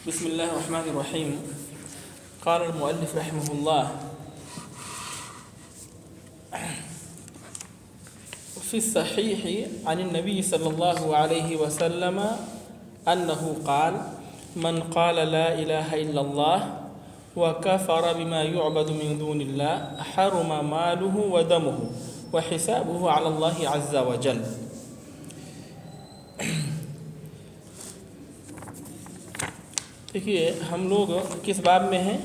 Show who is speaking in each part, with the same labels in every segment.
Speaker 1: بسم الله الرحمن الرحيم. قال المؤلف رحمه الله: في الصحيح عن النبي صلى الله عليه وسلم أنه قال: من قال لا إله إلا الله وكفر بما يعبد من دون الله حرم ماله ودمه وحسابه على الله عز وجل. دیکھیے ہم لوگ کس باب میں ہیں؟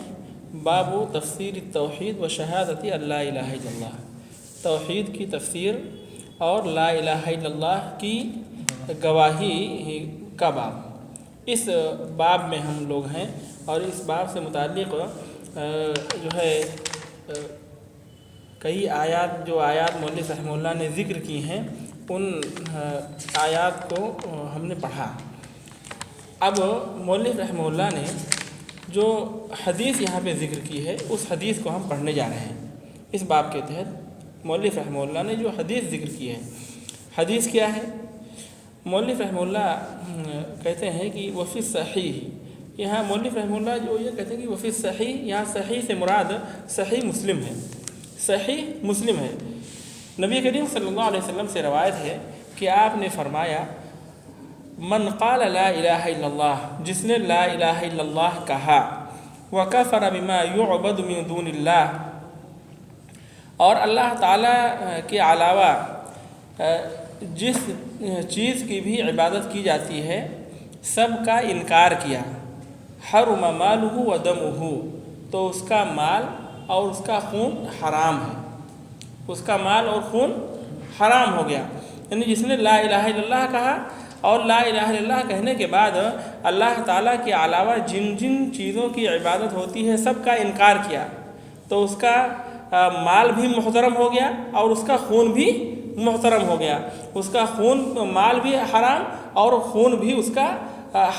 Speaker 1: باب تفسیر توحید و شہادت لا الہ الا اللہ، توحید کی تفسیر اور لا الہ الا اللہ کی گواہی کا باب، اس باب میں ہم لوگ ہیں۔ اور اس باب سے متعلق جو ہے کئی آیات، جو آیات مولوی رحمہ اللہ نے ذکر کی ہیں، ان آیات کو ہم نے پڑھا۔ اب مولوی رحمہ اللہ نے جو حدیث یہاں پہ ذکر کی ہے، اس حدیث کو ہم پڑھنے جا رہے ہیں۔ اس باب کے تحت مولوی رحمہ اللہ نے جو حدیث ذکر کی ہے، حدیث کیا ہے؟ مولوی رحمہ اللہ کہتے ہیں کہ وفی صحیح، یہاں مولوی رحمہ اللہ جو یہ کہتے ہیں کہ وفی صحیح، یہاں صحیح سے مراد صحیح مسلم ہے، صحیح مسلم ہے۔ نبی کریم صلی اللہ علیہ وسلم سے روایت ہے کہ آپ نے فرمایا: من قال لا الہ الا اللہ، جس نے لا الہ الا اللہ کہا، وکفر بما یعبد من دون اللہ، اور اللہ تعالیٰ کے علاوہ جس چیز کی بھی عبادت کی جاتی ہے سب کا انکار کیا، حرم مالہ و دمہ، تو اس کا مال اور اس کا خون حرام ہے، اس کا مال اور خون حرام ہو گیا۔ یعنی جس نے لا الہ الا اللہ کہا اور لا الہ الا اللہ کہنے کے بعد اللہ تعالیٰ کے علاوہ جن جن چیزوں کی عبادت ہوتی ہے سب کا انکار کیا، تو اس کا مال بھی محترم ہو گیا اور اس کا خون بھی محترم ہو گیا، اس کا خون، مال بھی حرام اور خون بھی اس کا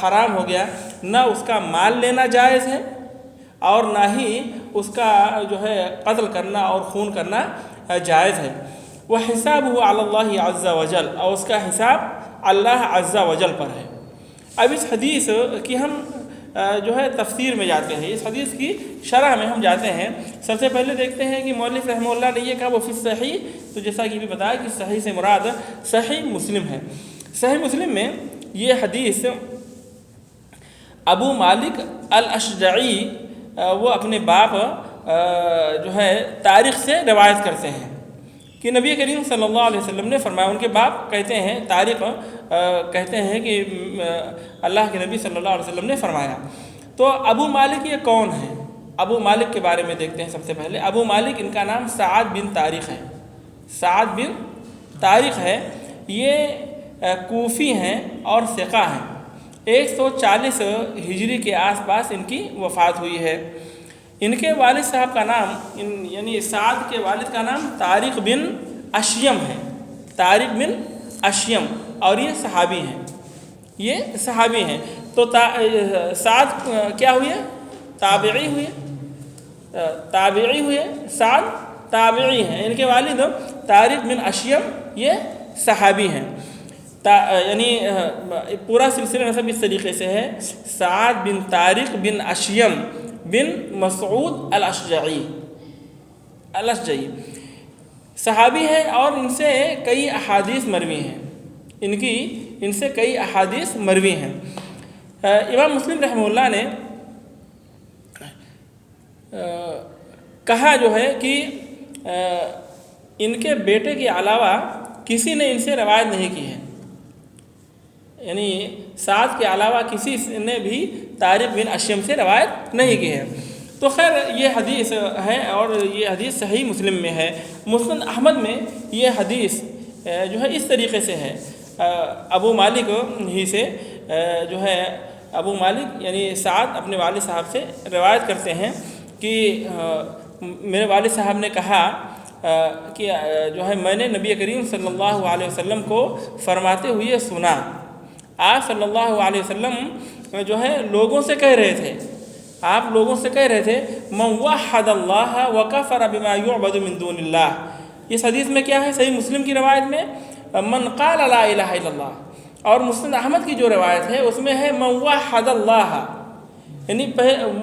Speaker 1: حرام ہو گیا۔ نہ اس کا مال لینا جائز ہے اور نہ ہی اس کا جو ہے قتل کرنا اور خون کرنا جائز ہے۔ وَحِسَابُهُ عَلَى اللَّهِ عَزَّ وَجَلَّ، اور اس کا حساب اللہ عز و جل پر ہے۔ اب اس حدیث کی ہم جو ہے تفسیر میں جاتے ہیں، اس حدیث کی شرح میں ہم جاتے ہیں۔ سب سے پہلے دیکھتے ہیں کہ مولوی رحمہ اللہ نے یہ کہا وہ فی صحیح، تو جیسا کہ بھی بتایا کہ صحیح سے مراد صحیح مسلم ہے۔ صحیح مسلم میں یہ حدیث ابو مالک الاشجعی وہ اپنے باپ جو ہے تاریخ سے روایت کرتے ہیں کہ نبی کریم صلی اللہ علیہ وسلم نے فرمایا، ان کے باپ کہتے ہیں، تاریخ کہتے ہیں کہ اللہ کے نبی صلی اللہ علیہ وسلم نے فرمایا۔ تو ابو مالک یہ کون ہے؟ ابو مالک کے بارے میں دیکھتے ہیں۔ سب سے پہلے ابو مالک، ان کا نام سعد بن طارق ہے، سعد بن طارق ہے۔ یہ کوفی ہیں اور ثقہ ہیں۔ 140 ہجری کے آس پاس ان کی وفات ہوئی ہے۔ ان کے والد صاحب کا نام، یعنی سعد کے والد کا نام طارق بن اشیم ہے، طارق بن اشیم، اور یہ صحابی ہیں، یہ صحابی ہیں۔ تو سعد کیا ہوئے؟ تابعی ہوئے، تابعی ہوئے، سعد تابعی ہیں۔ ان کے والد طارق بن اشیم یہ صحابی ہیں۔ یعنی پورا سلسلہ نسب اس طریقے سے ہے: سعد بن طارق بن اشیم بن مسعود الاشجعی، صحابی ہیں، اور ان سے کئی احادیث مروی ہیں، ان سے کئی احادیث مروی ہیں۔ امام مسلم رحمہ اللہ نے کہا جو ہے کہ ان کے بیٹے کے علاوہ کسی نے ان سے روایت نہیں کی ہے، یعنی سعد کے علاوہ کسی نے بھی طارق بن اشیم سے روایت نہیں کی ہے۔ تو خیر یہ حدیث ہے، اور یہ حدیث صحیح مسلم میں ہے۔ مسند احمد میں یہ حدیث جو ہے اس طریقے سے ہے، ابو مالک ہی سے جو ہے، ابو مالک یعنی سعد اپنے والد صاحب سے روایت کرتے ہیں کہ میرے والد صاحب نے کہا کہ جو ہے میں نے نبی کریم صلی اللہ علیہ وسلم کو فرماتے ہوئے سنا۔ آپ صلی اللہ علیہ وسلم جو ہے لوگوں سے کہہ رہے تھے، آپ لوگوں سے کہہ رہے تھے: من وحد اللہ وکفر بما یعبد من دون اللہ۔ اس حدیث میں کیا ہے؟ صحیح مسلم کی روایت میں من قال لا الہ الا اللہ، اور مسند احمد کی جو روایت ہے اس میں ہے من وحد اللہ، یعنی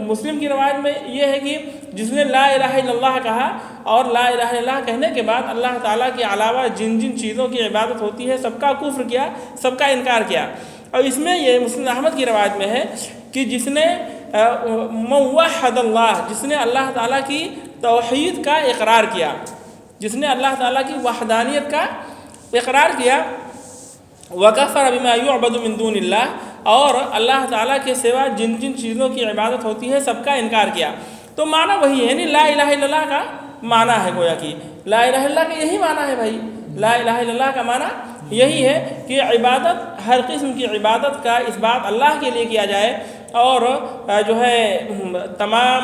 Speaker 1: مسلم کی روایت میں یہ ہے کہ جس نے لا الہ الا اللہ کہا اور لا الہ الا اللہ کہنے کے بعد اللہ تعالیٰ کے علاوہ جن جن چیزوں کی عبادت ہوتی ہے سب کا کفر کیا، سب کا انکار کیا۔ اور اس میں یہ مسند احمد کی روایت میں ہے کہ جس نے من وحد اللہ، جس نے اللہ تعالیٰ کی توحید کا اقرار کیا، جس نے اللہ تعالیٰ کی وحدانیت کا اقرار کیا، وَكَفَرَ بِمَا يُعْبَدُ مِن دُونِ اللَّهِ، اور اللہ تعالیٰ کے سوا جن جن چیزوں کی عبادت ہوتی ہے سب کا انکار کیا۔ تو معنی وہی ہے، یعنی لا الہ الا اللہ کا معنی ہے، گویا کہ لا الہ الا اللہ کا یہی معنی ہے بھائی، لا الہ الا اللہ کا معنی یہی ہے کہ عبادت، ہر قسم کی عبادت کا اس بات اللہ کے لیے کیا جائے، اور جو ہے تمام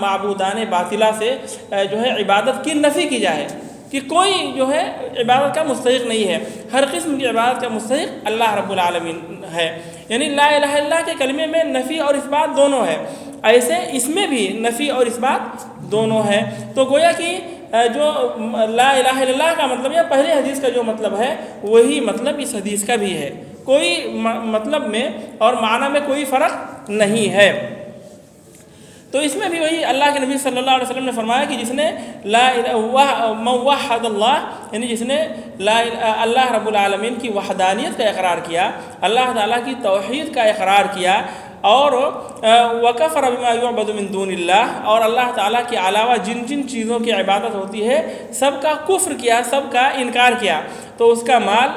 Speaker 1: معبودان باطلہ سے جو ہے عبادت کی نفی کی جائے کہ کوئی جو ہے عبادت کا مستحق نہیں ہے، ہر قسم کی عبادت کا مستحق اللہ رب العالمین ہے۔ یعنی لا الہ الا اللہ کے کلمے میں نفی اور اس بات دونوں ہے، ایسے اس میں بھی نفی اور اس بات دونوں ہے۔ تو گویا کہ جو لا الہ الا اللہ کا مطلب یا پہلے حدیث کا جو مطلب ہے وہی مطلب اس حدیث کا بھی ہے، کوئی مطلب میں اور معنی میں کوئی فرق نہیں ہے۔ تو اس میں بھی وہی اللہ کے نبی صلی اللہ علیہ وسلم نے فرمایا کہ جس نے من وحد اللہ، یعنی جس نے اللہ رب العالمین کی وحدانیت کا اقرار کیا، اللہ تعالیٰ کی توحید کا اقرار کیا، اور وَكَفَرَ بِمَا يُعْبَدُ مِن دُونِ اللَّهِ، اور اللہ تعالیٰ کے علاوہ جن جن چیزوں کی عبادت ہوتی ہے سب کا کفر کیا، سب کا انکار کیا، تو اس کا مال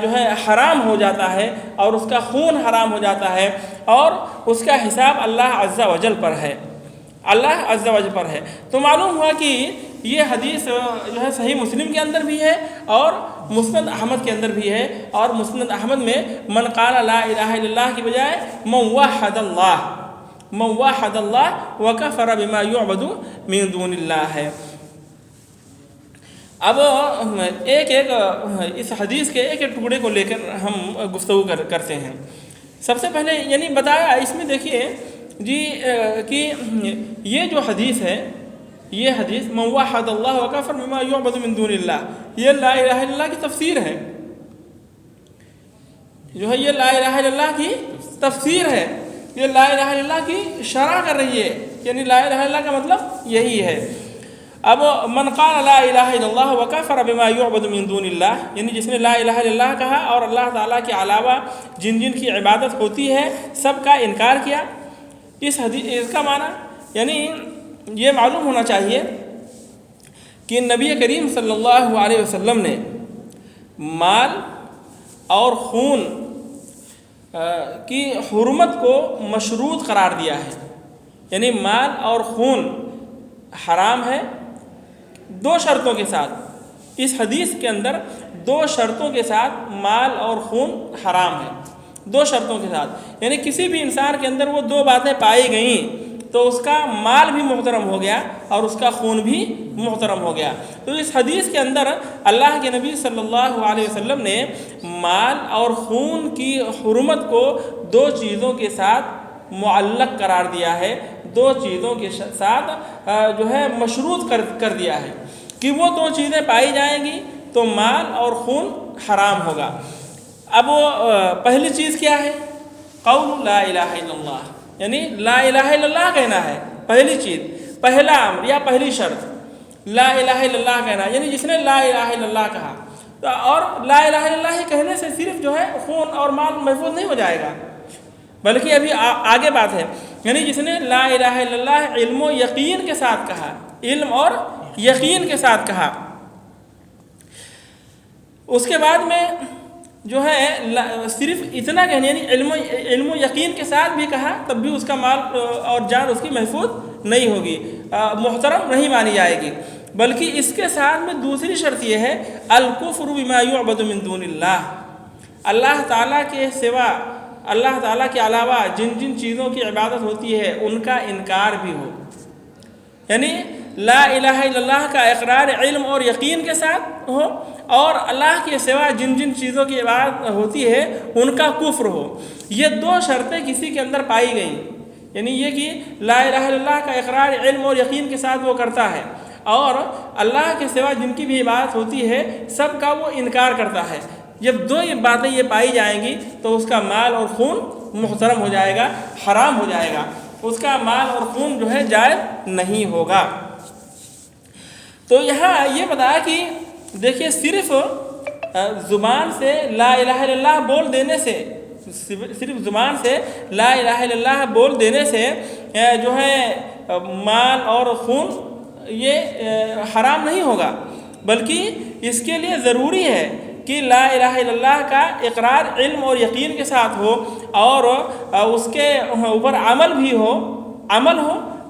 Speaker 1: جو ہے حرام ہو جاتا ہے، اور اس کا خون حرام ہو جاتا ہے، اور اس کا حساب اللہ عز و جل پر ہے، اللہ عز و جل پر ہے۔ تو معلوم ہوا کہ یہ حدیث جو ہے صحیح مسلم کے اندر بھی ہے اور مسند احمد کے اندر بھی ہے، اور مسند احمد میں من قال لا الہ الا اللہ کی بجائے من وحد اللہ، من وحد اللہ وکفر بما یعبد من دون اللہ ہے۔ اب ایک ایک اس حدیث کے ایک ایک ٹکڑے کو لے کر ہم گفتگو کرتے ہیں۔ سب سے پہلے یعنی بتایا اس میں دیکھیے جی کہ یہ جو حدیث ہے، یہ حدیث من وحد اللہ وکفر بما یعبد من دون اللہ، یہ لا الہ الا اللہ کی تفسیر ہے، جو ہے یہ لا الہ الا اللہ کی تفسیر ہے، یہ لا الہ الا اللہ کی شرح کر رہی ہے، یعنی لا الہ الا اللہ کا مطلب یہی ہے۔ اب من قال لا الہ الا اللہ وکفر بما یعبد من دون اللہ، یعنی جس نے لا الہ الا اللہ کہا اور اللہ تعالیٰ کے علاوہ جن جن کی عبادت ہوتی ہے سب کا انکار کیا، اس کا معنی یعنی یہ معلوم ہونا چاہیے کہ نبی کریم صلی اللہ علیہ وسلم نے مال اور خون کی حرمت کو مشروط قرار دیا ہے، یعنی مال اور خون حرام ہے دو شرطوں کے ساتھ۔ اس حدیث کے اندر دو شرطوں کے ساتھ مال اور خون حرام ہے، دو شرطوں کے ساتھ، یعنی کسی بھی انسان کے اندر وہ دو باتیں پائی گئیں تو اس کا مال بھی محترم ہو گیا اور اس کا خون بھی محترم ہو گیا۔ تو اس حدیث کے اندر اللہ کے نبی صلی اللہ علیہ وسلم نے مال اور خون کی حرمت کو دو چیزوں کے ساتھ معلق قرار دیا ہے، دو چیزوں کے ساتھ جو ہے مشروط کر دیا ہے کہ وہ دو چیزیں پائی جائیں گی تو مال اور خون حرام ہوگا۔ اب وہ پہلی چیز کیا ہے؟ قول لا الہ الا اللہ، یعنی لا الہ الا اللہ کہنا ہے، پہلی چیز، پہلا امر یا پہلی شرط لا الہ الا اللہ کہنا، یعنی جس نے لا الہ الا اللہ کہا، اور لا الہ الا اللہ ہی کہنے سے صرف جو ہے خون اور مال محفوظ نہیں ہو جائے گا، بلکہ ابھی آگے بات ہے، یعنی جس نے لا الہ الا اللہ علم و یقین کے ساتھ کہا، علم اور یقین کے ساتھ کہا، اس کے بعد میں جو ہے صرف اتنا کہنے یعنی علم و یقین کے ساتھ بھی کہا تب بھی اس کا مال اور جان اس کی محفوظ نہیں ہوگی، محترم نہیں مانی جائے گی، بلکہ اس کے ساتھ میں دوسری شرط یہ ہے الکفر بما یعبد من دون اللہ، اللہ تعالیٰ کے سوا، اللہ تعالیٰ کے علاوہ جن جن چیزوں کی عبادت ہوتی ہے ان کا انکار بھی ہو، یعنی لا الہ الا اللہ کا اقرار علم اور یقین کے ساتھ ہو، اور اللہ کے سوا جن جن چیزوں کی عبادت ہوتی ہے ان کا کفر ہو۔ یہ دو شرطیں کسی کے اندر پائی گئیں، یعنی یہ کہ لا الہ الا اللہ کا اقرار علم اور یقین کے ساتھ وہ کرتا ہے، اور اللہ کے سوا جن کی بھی عبادت ہوتی ہے سب کا وہ انکار کرتا ہے، جب دو یہ باتیں یہ پائی جائیں گی تو اس کا مال اور خون محترم ہو جائے گا، حرام ہو جائے گا، اس کا مال اور خون جو ہے جائز نہیں ہوگا۔ تو یہاں یہ بتایا کہ دیکھیے صرف زبان سے لا الہ الا اللہ بول دینے سے، صرف زبان سے لا الہ الا اللہ بول دینے سے جو ہے مال اور خون یہ حرام نہیں ہوگا، بلکہ اس کے لیے ضروری ہے کہ لا الہ الا اللہ کا اقرار علم اور یقین کے ساتھ ہو، اور اس کے اوپر عمل بھی ہو،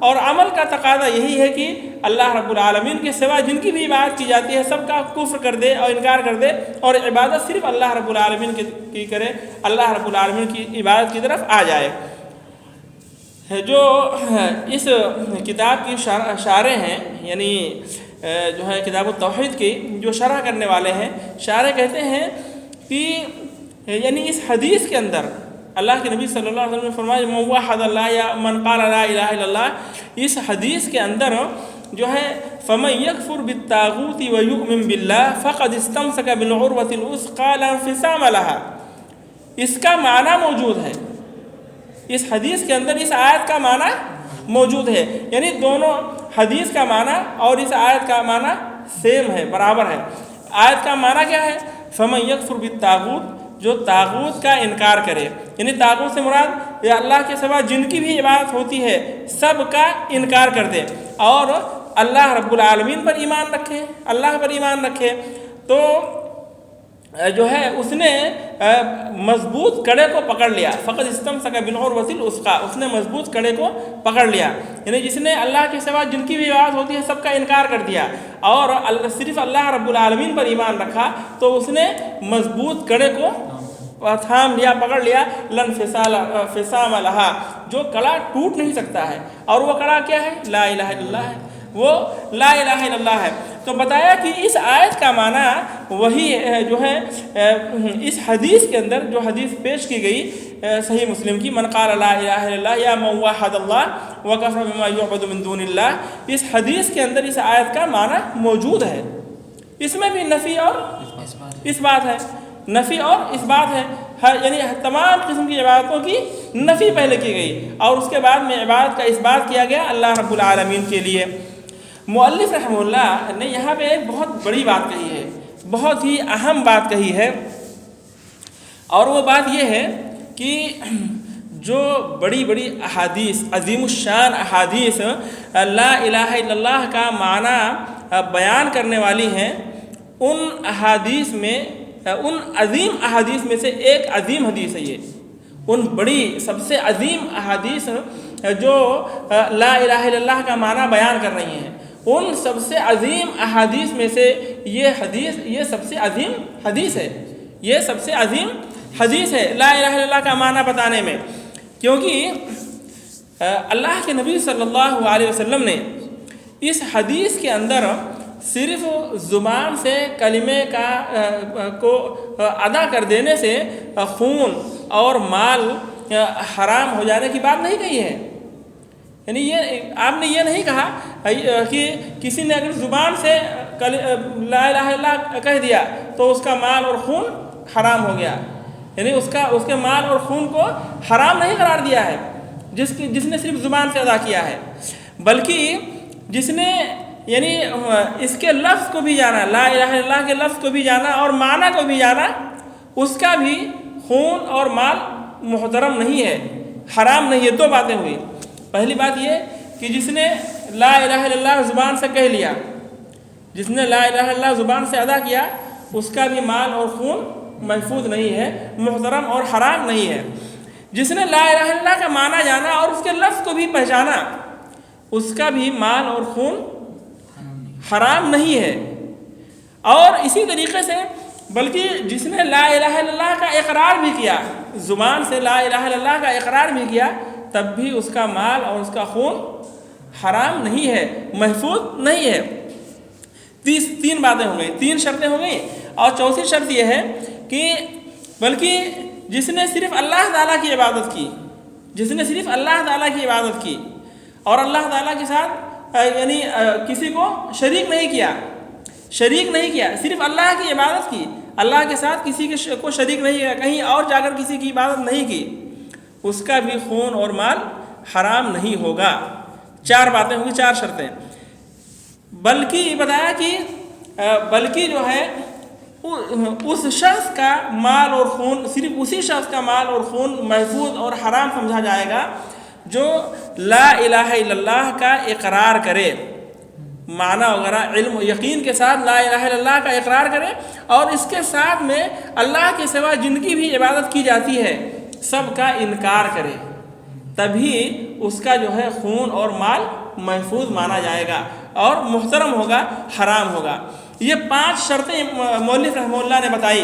Speaker 1: اور عمل کا تقاضا یہی ہے کہ اللہ رب العالمین کے سوا جن کی بھی عبادت کی جاتی ہے سب کا کفر کر دے اور انکار کر دے، اور عبادت صرف اللہ رب العالمین کی کرے، اللہ رب العالمین کی عبادت کی طرف آ جائے۔ جو اس کتاب کی شارح ہیں، یعنی جو ہے کتاب التوحید کی جو شرح کرنے والے ہیں، شارح کہتے ہیں کہ یعنی اس حدیث کے اندر اللہ کے نبی صلی اللہ علیہ وسلم نے فرمایا من وحد اللہ یا من قال لا الہ الا اللہ، اس حدیث کے اندر جو ہے فمن یکفر بالطاغوت ویؤمن باللہ فقد استمسک بالعروۃ الوثقی لا انفصام لها، اس کا معنی موجود ہے، اس حدیث کے اندر اس آیت کا معنی موجود ہے، یعنی دونوں حدیث کا معنی اور اس آیت کا معنی سیم ہے، برابر ہے۔ آیت کا معنی کیا ہے؟ فمن یکفر بالطاغوت، جو طاغوت کا انکار کرے، یعنی طاغوت سے مراد یا اللہ کے سوا جن کی بھی عبادت ہوتی ہے سب کا انکار کر دے، اور اللہ رب العالمین پر ایمان رکھے، اللہ پر ایمان رکھے، تو جو ہے اس نے مضبوط کڑے کو پکڑ لیا، فقد استمسک بالعروۃ الوثقی، اس نے مضبوط کڑے کو پکڑ لیا، یعنی جس نے اللہ کے سوا جن کی بھی عبادت ہوتی ہے سب کا انکار کر دیا اور صرف اللہ رب العالمین پر ایمان رکھا، تو اس نے مضبوط کڑے کو تھام لیا، پکڑ لیا، لن انفصام لہا، جو کڑا ٹوٹ نہیں سکتا ہے، اور وہ کڑا کیا ہے؟ لا الہ الا اللہ ہے، وہ لا الہ الا اللہ ہے۔ تو بتایا کہ اس آیت کا معنی وہی جو ہے اس حدیث کے اندر جو حدیث پیش کی گئی صحیح مسلم کی، من قال لا الہ الا اللہ یا من وحد اللہ وکفر بما یعبد من دون اللہ، اس حدیث کے اندر اس آیت کا معنی موجود ہے، اس میں بھی نفی اور اس بات ہے، نفی اور اس بات ہے، یعنی تمام قسم کی عبادتوں کی نفی پہلے کی گئی اور اس کے بعد میں عبادت کا اس بات کیا گیا اللہ رب العالمین کے لیے۔ مؤلف رحمہ اللہ نے یہاں پہ ایک بہت بڑی بات کہی ہے، بہت ہی اہم بات کہی ہے، اور وہ بات یہ ہے کہ جو بڑی بڑی احادیث، عظیم الشان احادیث لا الہ الا اللہ کا معنی بیان کرنے والی ہیں، ان احادیث میں، ان عظیم احادیث میں سے ایک عظیم حدیث ہے یہ، ان بڑی سب سے عظیم احادیث جو لا الہ الا اللہ کا معنی بیان کر رہی ہیں، ان سب سے عظیم احادیث میں سے یہ حدیث، یہ سب سے عظیم حدیث ہے، یہ سب سے عظیم حدیث ہے لا الہ الا اللہ کا معنی بتانے میں، کیونکہ اللہ کے نبی صلی اللہ علیہ وسلم نے اس حدیث کے اندر صرف زبان سے کلمے کو ادا کر دینے سے خون اور مال حرام ہو جانے کی بات نہیں کہی ہے، یعنی یہ آپ نے یہ نہیں کہا کہ کسی نے اگر زبان سے لا الہ الا اللہ کہہ دیا تو اس کا مال اور خون حرام ہو گیا، یعنی اس کے مال اور خون کو حرام نہیں قرار دیا ہے جس نے صرف زبان سے ادا کیا ہے، بلکہ جس نے یعنی اس کے لفظ کو بھی جانا، لا الہ الا اللہ کے لفظ کو بھی جانا اور معنی کو بھی جانا، اس کا بھی خون اور مال محترم نہیں ہے، حرام نہیں ہے۔ دو باتیں ہوئی، پہلی بات یہ کہ جس نے لا الہ الا اللہ زبان سے کہہ لیا، جس نے لا الہ الا اللہ زبان سے ادا کیا، اس کا بھی مال اور خون محفوظ نہیں ہے، محترم اور حرام نہیں ہے۔ جس نے لا الہ الا اللہ کا معنی جانا اور اس کے لفظ کو بھی پہچانا، اس کا بھی مال اور خون حرام نہیں ہے۔ اور اسی طریقے سے بلکہ جس نے لا الہ الا اللہ کا اقرار بھی کیا، زبان سے لا الہ الا اللہ کا اقرار بھی کیا، تب بھی اس کا مال اور اس کا خون حرام نہیں ہے، محفوظ نہیں ہے۔ تین باتیں ہو گئی، تین شرطیں ہو گئی، اور چوتھی شرط یہ ہے کہ بلکہ جس نے صرف اللہ تعالیٰ کی عبادت کی، جس نے صرف اللہ تعالیٰ کی عبادت کی اور اللہ تعالیٰ کے ساتھ یعنی کسی کو شریک نہیں کیا، صرف اللہ کی عبادت کی، اللہ کے ساتھ کسی کو شریک نہیں کیا، کہیں اور جا کر کسی کی عبادت نہیں کی، اس کا بھی خون اور مال حرام نہیں ہوگا۔ 4 باتیں ہوں گی، 4 شرطیں۔ بلکہ بتایا کہ بلکہ جو ہے اس شخص کا مال اور خون، صرف اسی شخص کا مال اور خون محفوظ اور حرام سمجھا جائے گا جو لا الہ الا اللہ کا اقرار کرے، معنی وغیرہ علم و یقین کے ساتھ لا الہ الا اللہ کا اقرار کرے، اور اس کے ساتھ میں اللہ کے سوا جن کی بھی عبادت کی جاتی ہے سب کا انکار کرے، تبھی اس کا جو ہے خون اور مال محفوظ مانا جائے گا اور محترم ہوگا، حرام ہوگا۔ یہ 5 شرطیں مؤلف رحمہ اللہ نے بتائی،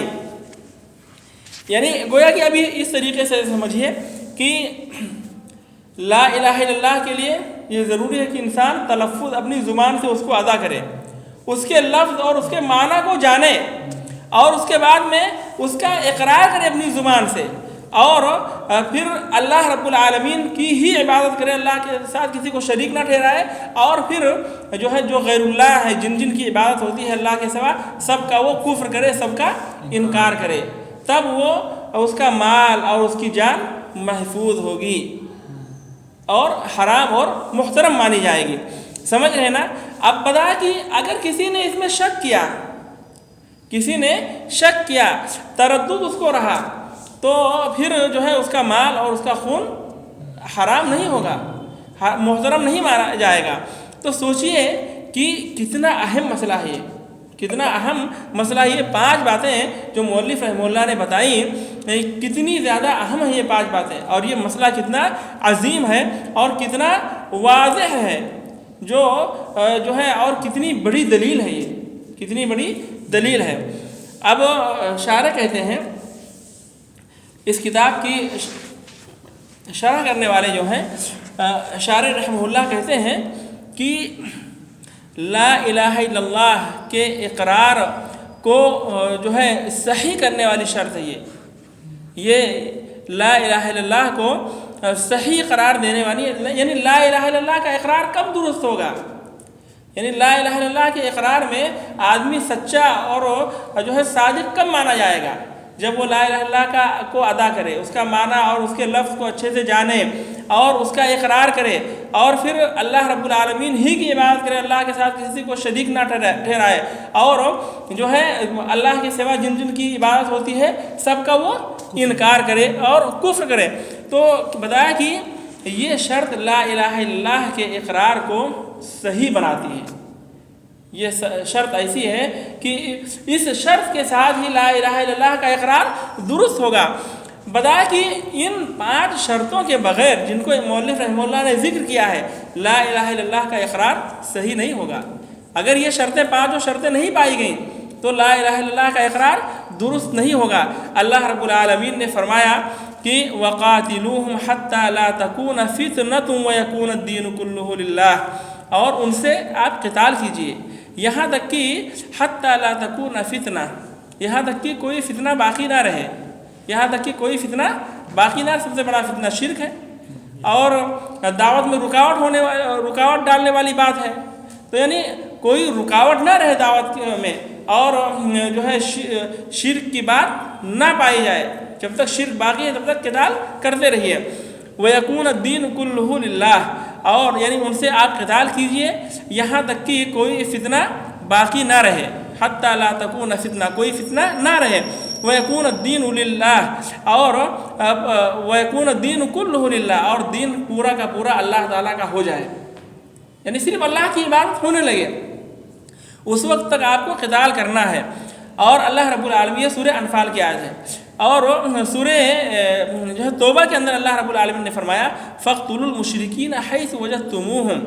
Speaker 1: یعنی گویا کہ ابھی اس طریقے سے سمجھیے کہ لا الہ الا اللہ کے لیے یہ ضروری ہے کہ انسان تلفظ اپنی زبان سے اس کو ادا کرے، اس کے لفظ اور اس کے معنی کو جانے، اور اس کے بعد میں اس کا اقرار کرے اپنی زبان سے، اور پھر اللہ رب العالمین کی ہی عبادت کرے، اللہ کے ساتھ کسی کو شریک نہ ٹھہرائے، اور پھر جو ہے جو غیر اللہ ہے، جن کی عبادت ہوتی ہے اللہ کے سوا، سب کا وہ کفر کرے، سب کا انکار کرے، تب وہ اس کا مال اور اس کی جان محفوظ ہوگی اور حرام اور محترم مانی جائے گی۔ سمجھ رہے نا؟ اب بتا کہ اگر کسی نے اس میں شک کیا، تردد اس کو رہا، تو پھر جو ہے اس کا مال اور اس کا خون حرام نہیں ہوگا، محترم نہیں مانا جائے گا۔ تو سوچئے کہ کتنا اہم مسئلہ ہے یہ، کتنا اہم مسئلہ یہ 5 باتیں جو مؤلف رحمہ اللہ نے بتائیں، کتنی زیادہ اہم ہیں یہ 5 باتیں، اور یہ مسئلہ کتنا عظیم ہے اور کتنا واضح ہے، جو ہے اور کتنی بڑی دلیل ہے، یہ کتنی بڑی دلیل ہے۔ اب شارح کہتے ہیں، اس کتاب کی شرح کرنے والے جو ہیں شارح رحمہ اللہ کہتے ہیں کہ لا الہ الا اللہ کے اقرار کو جو ہے صحیح کرنے والی شرط ہے یہ لا الہ الا اللہ کو صحیح قرار دینے والی، یعنی لا الہ الا اللہ کا اقرار کب درست ہوگا، یعنی لا الہ الا اللہ کے اقرار میں آدمی سچا اور جو ہے صادق کب مانا جائے گا؟ جب وہ لا الہ الا اللہ کو ادا کرے، اس کا معنی اور اس کے لفظ کو اچھے سے جانے اور اس کا اقرار کرے، اور پھر اللہ رب العالمین ہی کی عبادت کرے، اللہ کے ساتھ کسی کو شریک نہ ٹھہرائے، اور جو ہے اللہ کے سوا جن کی عبادت ہوتی ہے سب کا وہ انکار کرے اور کفر کرے۔ تو بتایا کہ یہ شرط لا الہ الا اللہ کے اقرار کو صحیح بناتی ہے، یہ شرط ایسی ہے کہ اس شرط کے ساتھ ہی لا الہ الا اللہ کا اقرار درست ہوگا۔ بتایا کہ ان 5 شرطوں کے بغیر، جن کو مؤلف رحمہ اللہ نے ذکر کیا ہے، لا الہ الا اللہ کا اقرار صحیح نہیں ہوگا۔ اگر یہ شرطیں 5 شرطیں نہیں پائی گئیں تو لا الہ الا اللہ کا اقرار درست نہیں ہوگا۔ اللہ رب العالمین نے فرمایا کہ وَقَاتِلُوهُمْ حَتَّى لَا تَكُونَ فِتْنَةٌ وَيَكُونَ الدِّينُ كُلُّهُ لِلَّهِ، اور ان سے آپ قتال کیجئے یہاں تک کہ حَتَّى لَا تَكُونَ فِتْنَةٌ، یہاں تک کہ کوئی فتنہ باقی نہ رہے، یہاں تک کہ کوئی فتنہ باقی نہ۔ سب سے بڑا فتنہ شرک ہے، اور دعوت میں رکاوٹ ڈالنے والی بات ہے، تو یعنی کوئی رکاوٹ نہ رہے دعوت میں، اور جو ہے شرک کی بات نہ پائی جائے، جب تک شرک باقی ہے تب تک قتال کرتے رہیے۔ وَيَكُونَ الدِّينُ كُلُّهُ لِلَّهِ، اور یعنی ان سے آپ قتال کیجئے یہاں تک کہ کوئی فتنہ باقی نہ رہے، حَتَّى لَا تَكُونَ فِتْنَةٌ، کوئی فتنہ نہ رہے۔ وَيَكُونَ الدِّينُ لِلَّهِ، اور وَيَكُونَ الدِّينُ كُلُّهُ لِلَّهِ، اور دین پورا کا پورا اللہ تعالیٰ کا ہو جائے، یعنی صرف اللہ کی عبادت ہونے لگے، اس وقت تک آپ کو قتال کرنا ہے۔ اور اللہ رب العالمین، یہ سورہ انفال کی آیت ہے، اور سورہ جو ہے توبہ کے اندر اللہ رب العالمین نے فرمایا فَاقْتُلُوا الْمُشْرِكِينَ حَيْثُ وَجَدتُّمُوهُمْ،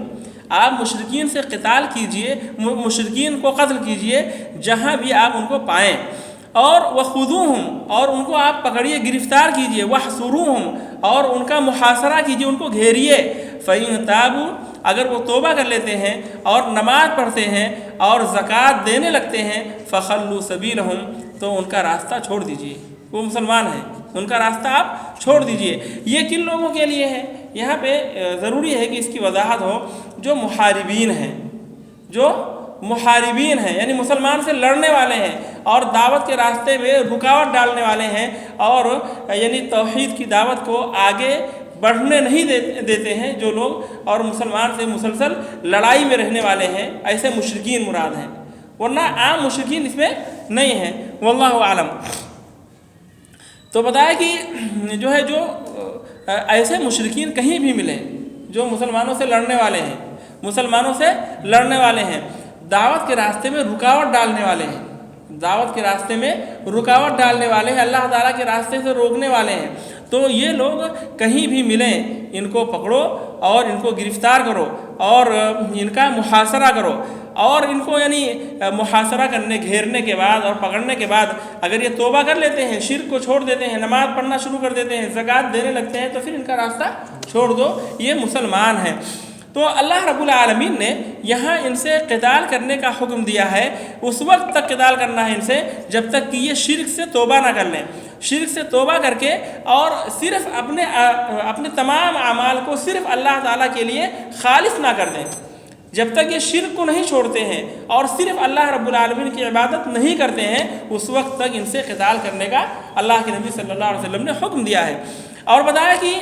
Speaker 1: آپ مشرکین سے قتال کیجئے، مشرکین کو قتل کیجئے جہاں بھی آپ ان کو پائیں، اور وَخُذُوهُمْ، اور ان کو آپ پکڑیے، گرفتار کیجئے، وَاحْصُرُوهُمْ، اور ان کا محاصرہ کیجئے، ان کو گھیریے، فَإِن تَابُوا، اگر وہ توبہ کر لیتے ہیں اور نماز پڑھتے ہیں اور زکوٰۃ دینے لگتے ہیں، فَخَلُّوا سَبِيلَهُمْ، تو ان کا راستہ چھوڑ دیجئے، وہ مسلمان ہیں، ان کا راستہ آپ چھوڑ دیجئے۔ یہ کن لوگوں کے لیے ہے؟ یہاں پہ ضروری ہے کہ اس کی وضاحت ہو، جو محاربین ہیں، جو محاربین ہیں، یعنی مسلمان سے لڑنے والے ہیں اور دعوت کے راستے میں رکاوٹ ڈالنے والے ہیں، اور یعنی توحید کی دعوت کو آگے بڑھنے نہیں دیتے ہیں جو لوگ، اور مسلمان سے مسلسل لڑائی میں رہنے والے ہیں، ایسے مشرکین مراد ہیں، ورنہ عام مشرکین اس میں نہیں ہیں۔ واللہ اعلم۔ تو بتایا کہ جو ہے جو ایسے مشرکین کہیں بھی ملیں جو مسلمانوں سے لڑنے والے ہیں، مسلمانوں سے لڑنے والے ہیں، دعوت کے راستے میں رکاوٹ ڈالنے والے ہیں، دعوت کے راستے میں رکاوٹ ڈالنے والے ہیں، اللہ تعالیٰ کے راستے سے روکنے والے ہیں، تو یہ لوگ کہیں بھی ملیں ان کو پکڑو اور ان کو گرفتار کرو اور ان کا محاصرہ کرو، اور ان کو یعنی محاصرہ کرنے، گھیرنے کے بعد اور پکڑنے کے بعد اگر یہ توبہ کر لیتے ہیں، شرک کو چھوڑ دیتے ہیں، نماز پڑھنا شروع کر دیتے ہیں، زکوٰۃ دینے لگتے ہیں، تو پھر ان کا راستہ چھوڑ دو، یہ مسلمان ہیں۔ تو اللہ رب العالمین نے یہاں ان سے قتال کرنے کا حکم دیا ہے، اس وقت تک قتال کرنا ہے ان سے جب تک کہ یہ شرک سے توبہ نہ کر لیں، شرک سے توبہ کر کے اور صرف اپنے تمام اعمال کو صرف اللہ تعالیٰ کے لیے خالص نہ کر دیں، جب تک یہ شرک کو نہیں چھوڑتے ہیں اور صرف اللہ رب العالمین کی عبادت نہیں کرتے ہیں، اس وقت تک ان سے قتال کرنے کا اللہ کے نبی صلی اللہ علیہ وسلم نے حکم دیا ہے۔ اور بتایا کہ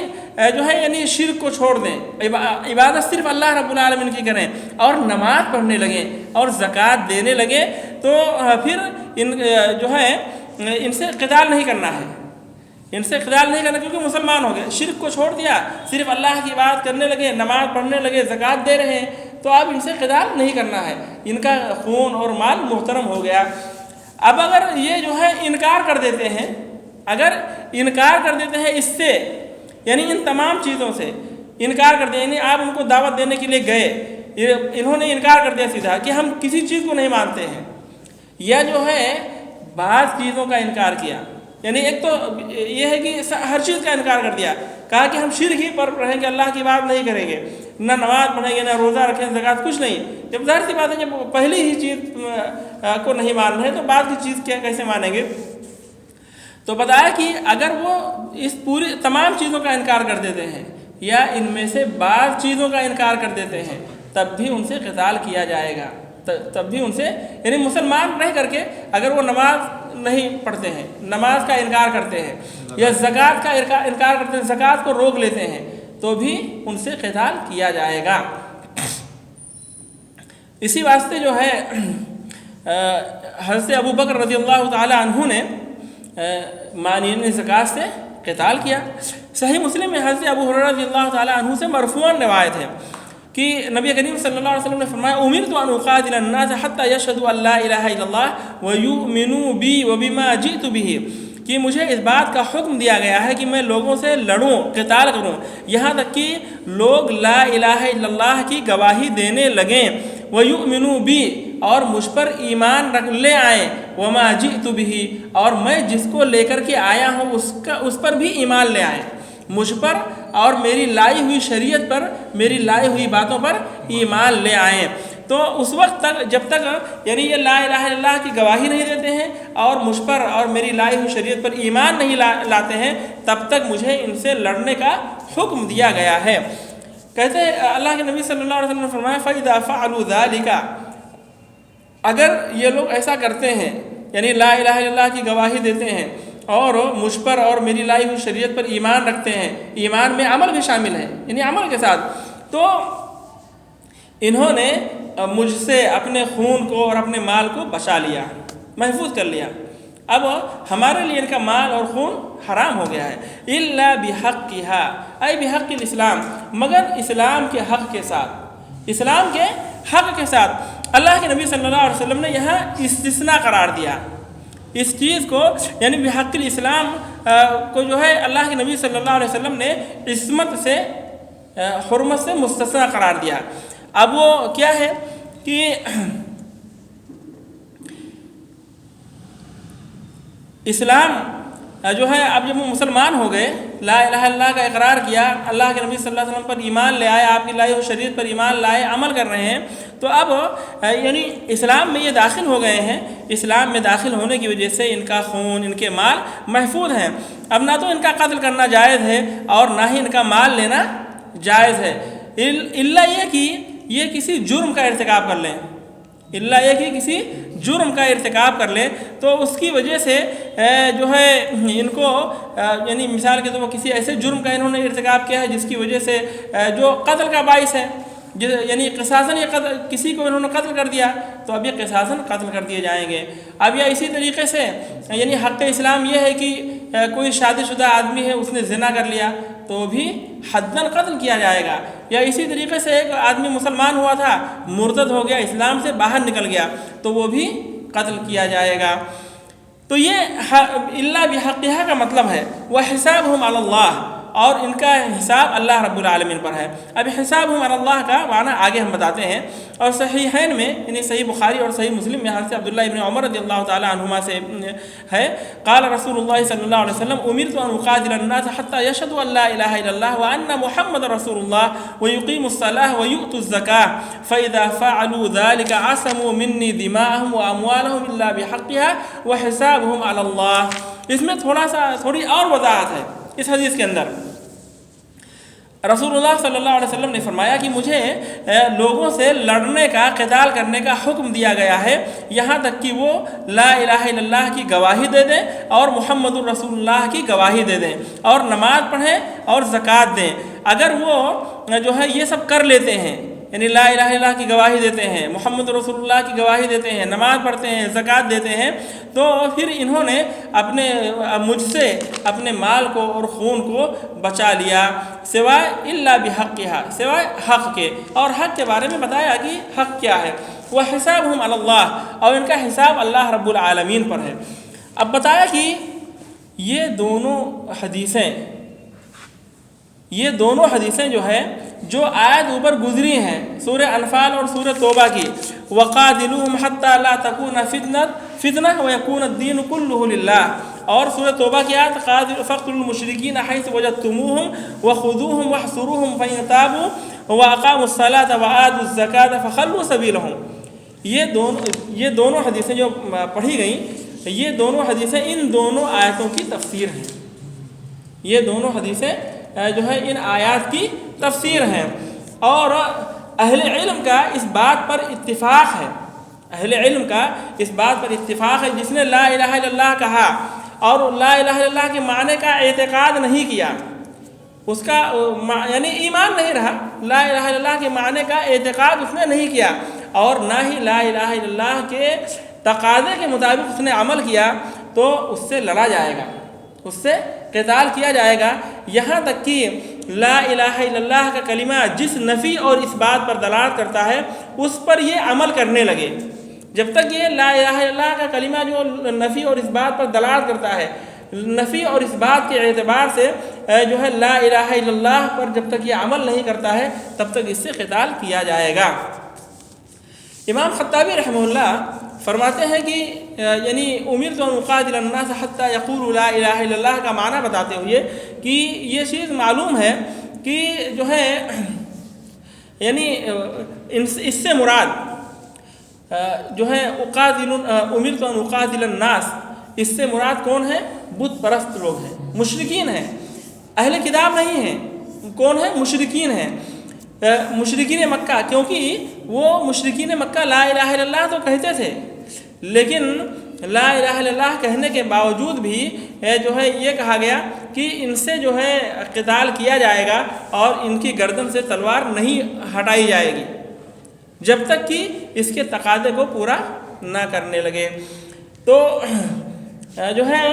Speaker 1: جو ہے یعنی شرک کو چھوڑ دیں، عبادت صرف اللہ رب العالمین کی کریں اور نماز پڑھنے لگیں اور زکوٰۃ دینے لگیں، تو پھر ان جو ہے ان سے قتال نہیں کرنا ہے، ان سے قتال نہیں کرنا، کیونکہ مسلمان ہو گئے، شرک کو چھوڑ دیا، صرف اللہ کی عبادت کرنے لگے، نماز پڑھنے لگے، زکوٰۃ دے رہے ہیں، تو اب ان سے قتال نہیں کرنا ہے، ان کا خون اور مال محترم ہو گیا۔ اب اگر یہ جو ہے انکار کر دیتے ہیں، اگر انکار کر دیتے ہیں اس سے، یعنی ان تمام چیزوں سے انکار کر دیں، یعنی آپ ان کو دعوت دینے کے لیے گئے، انہوں نے انکار کر دیا سیدھا کہ ہم کسی چیز کو نہیں مانتے ہیں، یا جو ہے بعض چیزوں کا انکار کیا، یعنی ایک تو یہ ہے کہ ہر چیز کا انکار کر دیا، کہا کہ ہم شرک ہی پر رہیں گے، اللہ کی بات نہیں کریں گے، نہ نماز پڑھیں گے، نہ روزہ رکھیں، زکوٰۃ کچھ نہیں۔ جب ظاہر سی بات ہے جب پہلی ہی چیز کو نہیں مان رہے تو بعد کی چیز کیسے مانیں گے؟ تو بتایا کہ اگر وہ اس پوری تمام چیزوں کا انکار کر دیتے ہیں یا ان میں سے بعض چیزوں کا انکار کر دیتے ہیں، تب بھی ان سے قتال کیا جائے گا، تب بھی ان سے، یعنی مسلمان رہ کر کے اگر وہ نماز نہیں پڑھتے ہیں، نماز کا انکار کرتے ہیں یا زکوٰۃ کا انکار کرتے ہیں، زکوٰۃ کو روک لیتے ہیں، تو بھی ان سے قتال کیا جائے گا۔ اسی واسطے جو ہے حضرت ابو بکر رضی اللہ تعالی عنہ نے مانعین زکوٰۃ سے قتال کیا۔ صحیح مسلم میں حضرت ابو ہریرہ رضی اللہ تعالی عنہ سے مرفوعاً روایت ہے کہ نبی کریم صلی اللہ علیہ وسلم نے فرمایا امرت ان اقاتل الناس حتى يشهدوا ان لا الہ الا اللہ ويؤمنوا بی وبما جئت به، کہ مجھے اس بات کا حکم دیا گیا ہے کہ میں لوگوں سے لڑوں، قتال کروں، یہاں تک کہ لوگ لا الہ الا اللہ کی گواہی دینے لگیں، وَيُؤْمِنُوا بِي، اور مجھ پر ایمان لے آئیں، وَمَا جِئْتُ بِهِ، اور میں جس کو لے کر کے آیا ہوں اس پر بھی ایمان لے آئیں، مجھ پر اور میری لائی ہوئی شریعت پر، میری لائی ہوئی باتوں پر ایمان لے آئیں۔ تو اس وقت تک جب تک یعنی یہ لا الہ الا اللہ کی گواہی نہیں دیتے ہیں اور مجھ پر اور میری لائی ہوئی شریعت پر ایمان نہیں لاتے ہیں، تب تک مجھے ان سے لڑنے کا حکم دیا گیا ہے۔ کہتے ہیں اللہ کے نبی صلی اللہ علیہ وسلم نے فرمایا فَإِذَا فَعَلُوا ذَلِكَ، اگر یہ لوگ ایسا کرتے ہیں، یعنی لا الہ الا اللہ کی گواہی دیتے ہیں اور مجھ پر اور میری لائی ہوئی شریعت پر ایمان رکھتے ہیں، ایمان میں عمل بھی شامل ہے، یعنی عمل کے ساتھ، تو انہوں نے مجھ سے اپنے خون کو اور اپنے مال کو بچا لیا، محفوظ کر لیا، اب ہمارے لیے ان کا مال اور خون حرام ہو گیا ہے۔ إِلَّا بِحَقِّهَا، أي بِحَقِّ الإسلام، مگر اسلام کے حق کے ساتھ، اسلام کے حق کے ساتھ۔ اللہ کے نبی صلی اللہ علیہ وسلم نے یہاں استثناء قرار دیا اس چیز کو، یعنی بحق الاسلام کو جو ہے اللہ کے نبی صلی اللہ علیہ وسلم نے عصمت سے، حرمت سے مستثنیٰ قرار دیا۔ اب وہ کیا ہے کہ اسلام جو ہے اب جب وہ مسلمان ہو گئے، لا الہ الا اللہ کا اقرار کیا، اللہ کے نبی صلی اللہ علیہ وسلم پر ایمان لے آئے، آپ کی لائی ہوئی شریعت پر ایمان لائے، عمل کر رہے ہیں، تو اب یعنی اسلام میں یہ داخل ہو گئے ہیں، اسلام میں داخل ہونے کی وجہ سے ان کا خون، ان کے مال محفوظ ہیں۔ اب نہ تو ان کا قتل کرنا جائز ہے اور نہ ہی ان کا مال لینا جائز ہے، الا یہ کہ یہ کسی جرم کا ارتکاب کر لیں، اللہ یہ کہ کسی جرم کا ارتکاب کر لے تو اس کی وجہ سے جو ہے ان کو یعنی مثال کے طور پر کسی ایسے جرم کا انہوں نے ارتکاب کیا ہے جس کی وجہ سے جو قتل کا باعث ہے، یعنی قصاصاً یہ قتل، کسی کو انہوں نے قتل کر دیا تو اب یہ قصاصاً قتل کر دیے جائیں گے۔ اب یا اسی طریقے سے یعنی حق اسلام یہ ہے کہ کوئی شادی شدہ آدمی ہے، اس نے زنا کر لیا تو بھی حداً قتل کیا جائے گا۔ یا اسی طریقے سے ایک آدمی مسلمان ہوا تھا، مرتد ہو گیا، اسلام سے باہر نکل گیا تو وہ بھی قتل کیا جائے گا۔ تو یہ الا بحقھا کا مطلب ہے وحسابہم علی اللہ، اور ان کا حساب اللہ رب العالمین پر ہے۔ اب حسابہم علی اللہ کا معنی آگے ہم بتاتے ہیں، اور صحیحین میں یعنی صحیح بخاری اور صحیح مسلم میں حضرت عبداللہ ابن عمر رضی اللہ تعالی عنہما سے ہے، قال رسول اللہ صلی اللہ علیہ وسلم امرت ان اقاتل الناس حتى يشهدوا ان لا الہ الا اللہ وان محمد رسول اللہ ويقيموا الصلاة ويؤتوا الزکاة فاذا فعلوا ذلك عصموا مني دماءهم واموالهم الا بحقها وحسابهم على اللہ۔ اس میں تھوڑی اور وضاحت ہے اس حدیث کے اندر۔ رسول اللہ صلی اللہ علیہ وسلم نے فرمایا کہ مجھے لوگوں سے لڑنے کا، قتال کرنے کا حکم دیا گیا ہے یہاں تک کہ وہ لا الہ الا اللہ کی گواہی دے دیں اور محمد الرسول اللہ کی گواہی دے دیں اور نماز پڑھیں اور زکوٰۃ دیں۔ اگر وہ جو ہے یہ سب کر لیتے ہیں، یعنی لا الہ الا اللہ کی گواہی دیتے ہیں، محمد رسول اللہ کی گواہی دیتے ہیں، نماز پڑھتے ہیں، زکوٰۃ دیتے ہیں، تو پھر انہوں نے مجھ سے اپنے مال کو اور خون کو بچا لیا، سوائے الا بحقھا، سوائے حق کے۔ اور حق کے بارے میں بتایا کہ حق کیا ہے، وحسابہم علی اللہ، اور ان کا حساب اللہ رب العالمین پر ہے۔ اب بتایا کہ یہ دونوں حدیثیں جو ہے جو آیت اوپر گزری ہیں سورہ انفال اور سورہ توبہ کی، وَقَاتِلُوهُمْ حَتَّى لَا تَكُونَ فِتْنَةٌ وَيَكُونَ الدِّينُ كُلُّهُ لِلَّهِ، اور سورہ توبہ کی آیت فَاقْتُلُوا الْمُشْرِكِينَ حَيْثُ وَجَدتُّمُوهُمْ وَخُذُوهُمْ وَاحْصُرُوهُمْ فَإِن تَابُوا وَأَقَامُوا الصَّلَاةَ وَآتُوا الزَّكَاةَ فَخَلُّوا سَبِيلَهُمْ۔ یہ دونوں حدیثیں جو پڑھی گئیں، یہ دونوں حدیثیں ان دونوں آیتوں کی تفسیر ہیں۔ یہ دونوں حدیثیں جو ہے ان آیات کی تفسیر ہیں، اور اہل علم کا اس بات پر اتفاق ہے، اہل علم کا اس بات پر اتفاق ہے، جس نے لا الہ الا اللہ کہا اور لا الہ الا اللہ کے معنی کا اعتقاد نہیں کیا، اس کا یعنی ایمان نہیں رہا، لا الہ الا اللہ کے معنی کا اعتقاد اس نے نہیں کیا، اور نہ ہی لا الہ الا اللہ کے تقاضے کے مطابق اس نے عمل کیا، تو اس سے لڑا جائے گا، اس سے قتال کیا جائے گا، یہاں تک کہ لا الہ الا اللہ کا کلمہ جس نفی اور اس بات پر دلالت کرتا ہے اس پر یہ عمل کرنے لگے۔ جب تک یہ لا الہ الا اللہ کا کلمہ جو نفی اور اس بات پر دلالت کرتا ہے، نفی اور اس بات کے اعتبار سے جو ہے لا الہ الا اللہ پر جب تک یہ عمل نہیں کرتا ہے تب تک اس سے قتال کیا جائے گا۔ امام خطابی رحمہ اللہ فرماتے ہیں کہ یعنی امرت ان اقاتل الناس حتی یقولوا لا الہ الا اللہ کا معنی بتاتے ہوئے کہ یہ چیز معلوم ہے کہ جو ہے یعنی اس سے مراد جو ہے امرت ان اقاتل الناس، اس سے مراد کون ہے؟ بت پرست لوگ ہیں، مشرکین ہیں، اہل کتاب نہیں ہیں۔ کون ہیں؟ مشرکین ہیں، مشرکین مکہ، کیونکہ وہ مشرکین مکہ لا الہ الا اللہ تو کہتے تھے، لیکن لا الہ الا اللہ کہنے کے باوجود بھی جو ہے یہ کہا گیا کہ ان سے جو ہے قتال کیا جائے گا اور ان کی گردن سے تلوار نہیں ہٹائی جائے گی جب تک کہ اس کے تقاضے کو پورا نہ کرنے لگے۔ تو جو ہے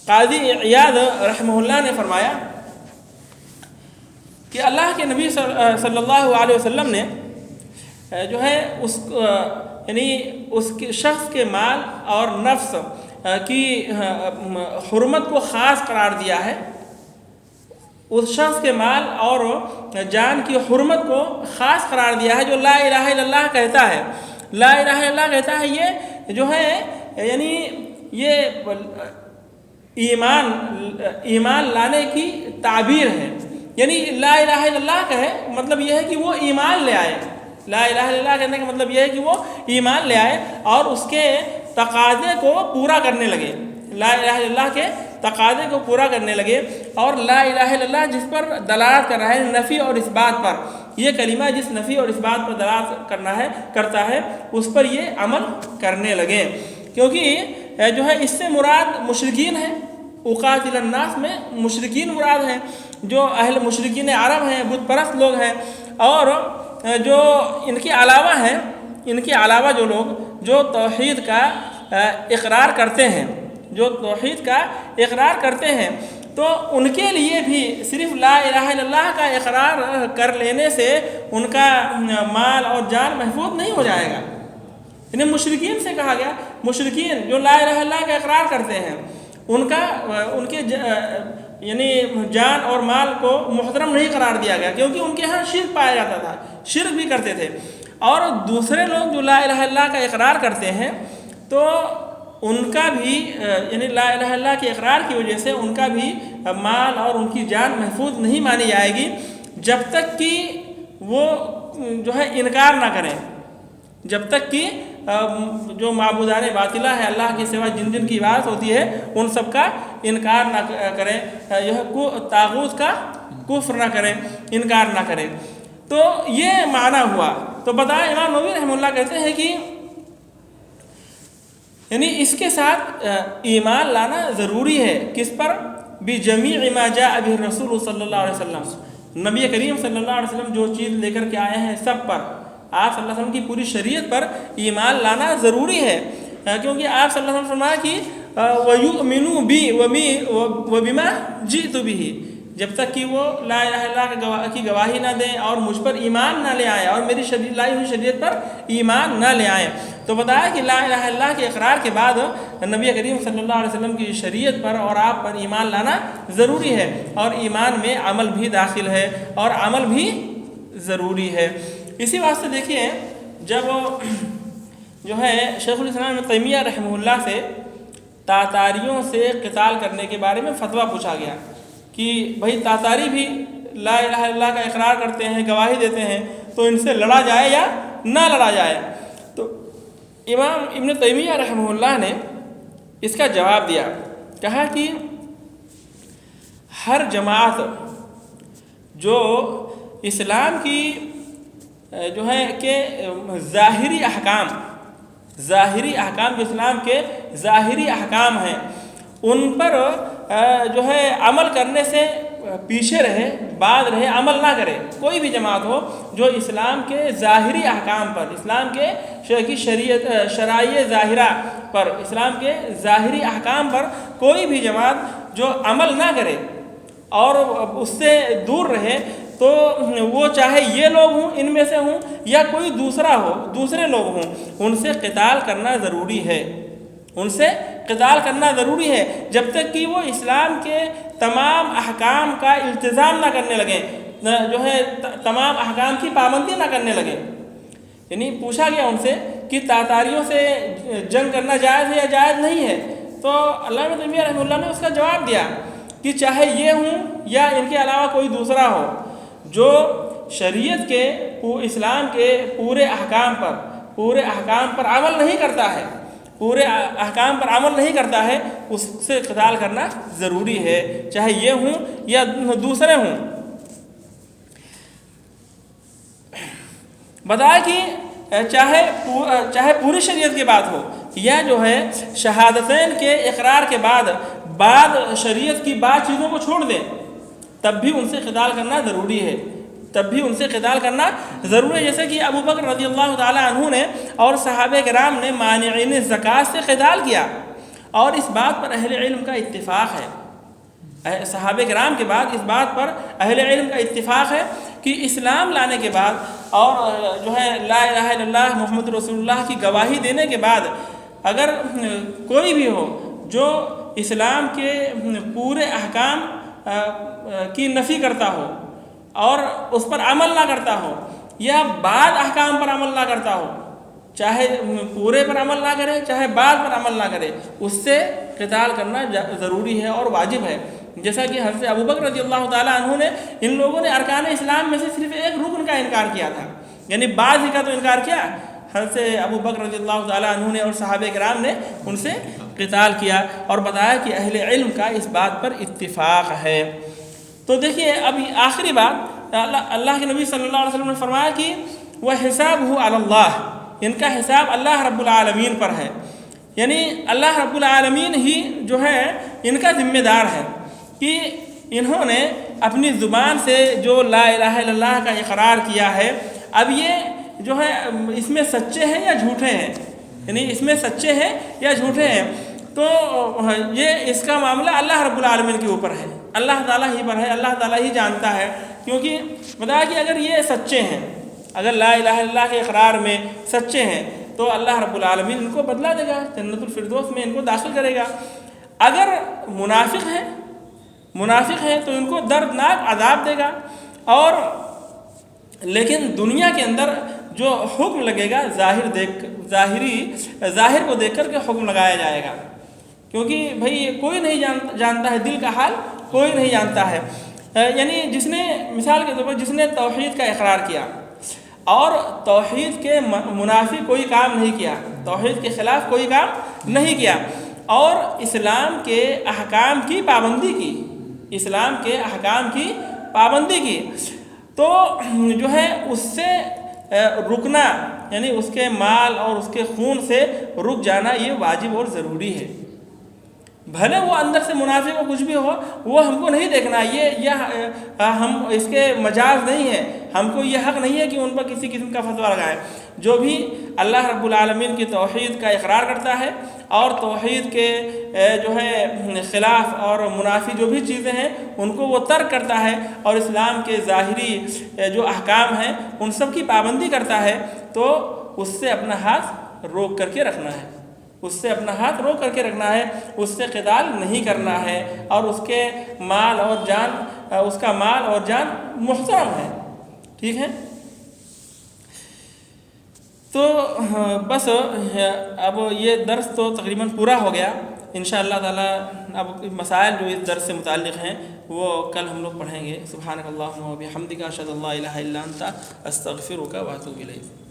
Speaker 1: قاضی عیاض رحمہ اللہ نے فرمایا کہ اللہ کے نبی صلی اللہ علیہ وسلم نے جو ہے اس شخص کے مال اور نفس کی حرمت کو خاص قرار دیا ہے، اس شخص کے مال اور جان کی حرمت کو خاص قرار دیا ہے جو لا الہ الا اللہ کہتا ہے۔ لا الہ الا اللہ کہتا ہے، یہ جو ہے یعنی یہ ایمان لانے کی تعبیر ہے، یعنی لا الہ الا اللہ کہے مطلب یہ ہے کہ وہ ایمان لے آئے، لا الہ الا اللہ کہنے کا مطلب یہ ہے کہ وہ ایمان لے آئے اور اس کے تقاضے کو پورا کرنے لگے، لا الہ الا اللہ کے تقاضے کو پورا کرنے لگے، اور لا الہ الا اللہ جس پر دلالت کر رہا ہے نفی اور اس بات پر یہ کلمہ جس نفی اور اس بات پر دلالت کرتا ہے اس پر یہ عمل کرنے لگیں، کیونکہ جو ہے اس سے مراد مشرکین ہیں۔ اقاتل الناس میں مشرکین مراد ہیں، جو اہل مشرکین عرب ہیں، بت پرست لوگ ہیں، اور جو ان کے علاوہ جو لوگ جو توحید کا اقرار کرتے ہیں تو ان کے لیے بھی صرف لا الہ الا اللہ کا اقرار کر لینے سے ان کا مال اور جان محفوظ نہیں ہو جائے گا۔ انہیں مشرکین سے کہا گیا، مشرکین جو لا الہ الا اللہ کا اقرار کرتے ہیں ان کے یعنی جان اور مال کو محترم نہیں قرار دیا گیا، کیونکہ ان کے ہاں شرک پایا جاتا تھا، شرک بھی کرتے تھے۔ اور دوسرے لوگ جو لا الہ الا اللہ کا اقرار کرتے ہیں تو ان کا بھی یعنی لا الہ الا اللہ کے اقرار کی وجہ سے ان کا بھی مال اور ان کی جان محفوظ نہیں مانی جائے گی، جب تک کہ وہ جو ہے انکار نہ کریں، جب تک کہ جو معبودان باطلہ ہے اللہ کے سوا جن کی عبادت ہوتی ہے ان سب کا انکار نہ کریں، یہ طاغوت کا کفر نہ کریں، انکار نہ کریں۔ تو یہ معنی ہوا۔ تو بتائیں امام نووی رحمہ اللہ کہتے ہیں کہ یعنی اس کے ساتھ ایمان لانا ضروری ہے، کس پر؟ بجمیع ما جاء به الرسول صلی اللہ علیہ وسلم، نبی کریم صلی اللہ علیہ وسلم جو چیز لے کر کے آئے ہیں سب پر، آپ صلی اللہ علیہ وسلم کی پوری شریعت پر ایمان لانا ضروری ہے، کیونکہ آپ صلی اللہ علیہ وسلم فرمایا کہ وَيُؤْمِنُوا بِي وَبِمَا جِئْتُ بِهِ، جب تک کہ وہ لا الہ الا اللہ کی گواہی نہ دیں اور مجھ پر ایمان نہ لے آئیں اور میری لائی ہوئی شریعت پر ایمان نہ لے آئیں۔ تو بتایا کہ لا الہ الا اللہ کے اقرار کے بعد نبی کریم صلی اللہ علیہ وسلم کی شریعت پر اور آپ پر ایمان لانا ضروری ہے، اور ایمان میں عمل بھی داخل ہے اور عمل بھی ضروری ہے۔ اسی واسطے دیکھیے جب جو ہے شیخ الاسلام ابن تیمیہ رحمہ اللہ سے تاتاریوں سے قتال کرنے کے بارے میں فتویٰ پوچھا گیا کہ بھائی تاتاری بھی لا الہ الا اللہ کا اقرار کرتے ہیں، گواہی دیتے ہیں، تو ان سے لڑا جائے یا نہ لڑا جائے؟ تو امام ابن تیمیہ رحمہ اللہ نے اس کا جواب دیا، کہا کہ ہر جماعت جو اسلام کی جو ہے کہ ظاہری احکام جو اسلام کے ظاہری احکام ہیں ان پر جو ہے عمل کرنے سے پیچھے رہے، بعد رہے، عمل نہ کرے، کوئی بھی جماعت ہو جو اسلام کے ظاہری احکام پر، اسلام کے شرائع ظاہرہ پر، اسلام کے ظاہری احکام پر کوئی بھی جماعت جو عمل نہ کرے اور اس سے دور رہے، تو وہ چاہے یہ لوگ ہوں، ان میں سے ہوں، یا کوئی دوسرے لوگ ہوں، ان سے قتال کرنا ضروری ہے، ان سے قتال کرنا ضروری ہے جب تک کہ وہ اسلام کے تمام احکام کا التزام نہ کرنے لگیں، جو ہے تمام احکام کی پابندی نہ کرنے لگیں۔ یعنی پوچھا گیا ان سے کہ تاتاریوں سے جنگ کرنا جائز ہے یا جائز نہیں ہے، تو علامہ ابن تیمیہ رحمہ اللہ نے اس کا جواب دیا کہ چاہے یہ ہوں یا ان کے علاوہ کوئی دوسرا ہو، جو شریعت کے اسلام کے پورے احکام پر عمل نہیں کرتا ہے، پورے احکام پر عمل نہیں کرتا ہے، اس سے قتال کرنا ضروری ہے، چاہے یہ ہوں یا دوسرے ہوں۔ بتایا کہ چاہے پوری شریعت کی بات ہو یا جو ہے شہادتین کے اقرار کے بعد شریعت کی بعض چیزوں کو چھوڑ دیں، تب بھی ان سے قتال کرنا ضروری ہے، جیسے کہ ابو بکر رضی اللہ تعالیٰ عنہ نے اور صحابہ کرام نے مانعین زکوٰۃ سے قتال کیا، اور اس بات پر اہل علم کا اتفاق ہے، صحابہ کرام کے بعد اس بات پر اہل علم کا اتفاق ہے کہ اسلام لانے کے بعد اور جو ہے لا الہ الا اللہ محمد رسول اللہ کی گواہی دینے کے بعد اگر کوئی بھی ہو جو اسلام کے پورے احکام کی نفی کرتا ہو اور اس پر عمل نہ کرتا ہو، یا بعض احکام پر عمل نہ کرتا ہو، چاہے پورے پر عمل نہ کرے چاہے بعض پر عمل نہ کرے، اس سے قتال کرنا ضروری ہے اور واجب ہے۔ جیسا کہ حضرت ابو بکر رضی اللہ تعالیٰ عنہ نے، ان لوگوں نے ارکان اسلام میں سے صرف ایک رکن کا انکار کیا تھا، یعنی بعض ہی کا تو انکار کیا، حضرت ابو بکر رضی اللہ تعالیٰ عنہ نے اور صحابہ کرام نے ان سے قتال کیا، اور بتایا کہ اہل علم کا اس بات پر اتفاق ہے۔ تو دیکھیے اب آخری بات اللہ کے نبی صلی اللہ علیہ وسلم نے فرمایا کہ وہ حسابہ علی اللہ، ان کا حساب اللہ رب العالمین پر ہے، یعنی اللہ رب العالمین ہی جو ہے ان کا ذمہ دار ہے کہ انہوں نے اپنی زبان سے جو لا الہ الا اللہ کا اقرار کیا ہے، اب یہ جو ہے اس میں سچے ہیں یا جھوٹے ہیں، یعنی اس میں سچے ہیں یا جھوٹے ہیں، تو یہ اس کا معاملہ اللہ رب العالمین کے اوپر ہے، اللہ تعالیٰ ہی پر ہے، اللہ تعالیٰ ہی جانتا ہے، کیونکہ بتایا کہ اگر یہ سچے ہیں، اگر لا الہ الا اللہ کے اقرار میں سچے ہیں تو اللہ رب العالمین ان کو بدلا دے گا، جنت الفردوس میں ان کو داخل کرے گا۔ اگر منافق ہیں تو ان کو دردناک عذاب دے گا، اور لیکن دنیا کے اندر جو حکم لگے گا ظاہر کو دیکھ کر کے حکم لگایا جائے گا، کیونکہ بھائی کوئی نہیں جانتا ہے دل کا حال، کوئی نہیں جانتا ہے۔ یعنی جس نے مثال کے طور پر جس نے توحید کا اقرار کیا اور توحید کے منافی کوئی کام نہیں کیا، توحید کے خلاف کوئی کام نہیں کیا، اور اسلام کے احکام کی پابندی کی، اسلام کے احکام کی پابندی کی، تو جو ہے اس سے رکنا، یعنی اس کے مال اور اس کے خون سے رک جانا یہ واجب اور ضروری ہے۔ بھلے وہ اندر سے منافق کو کچھ بھی ہو، وہ ہم کو نہیں دیکھنا، یہ ہم اس کے مجاز نہیں ہے، ہم کو یہ حق نہیں ہے کہ ان پر کسی قسم کا فتویٰ لگائیں۔ جو بھی اللہ رب العالمین کی توحید کا اقرار کرتا ہے اور توحید کے جو ہے خلاف اور منافی جو بھی چیزیں ہیں ان کو وہ ترک کرتا ہے اور اسلام کے ظاہری جو احکام ہیں ان سب کی پابندی کرتا ہے، تو اس سے اپنا ہاتھ روک کر کے رکھنا ہے، اس سے اپنا ہاتھ روک کر کے رکھنا ہے، اس سے قتال نہیں کرنا ہے، اور اس کے مال اور جان، اس کا مال اور جان محترم ہے، ٹھیک ہے۔ تو بس اب یہ درس تو تقریباً پورا ہو گیا، انشاءاللہ تعالی اب مسائل جو اس درس سے متعلق ہیں وہ کل ہم لوگ پڑھیں گے۔ سبحانک اللہم و بحمدک، اشہد ان لا الہ الا انت، استغفرک و اتوب الیک۔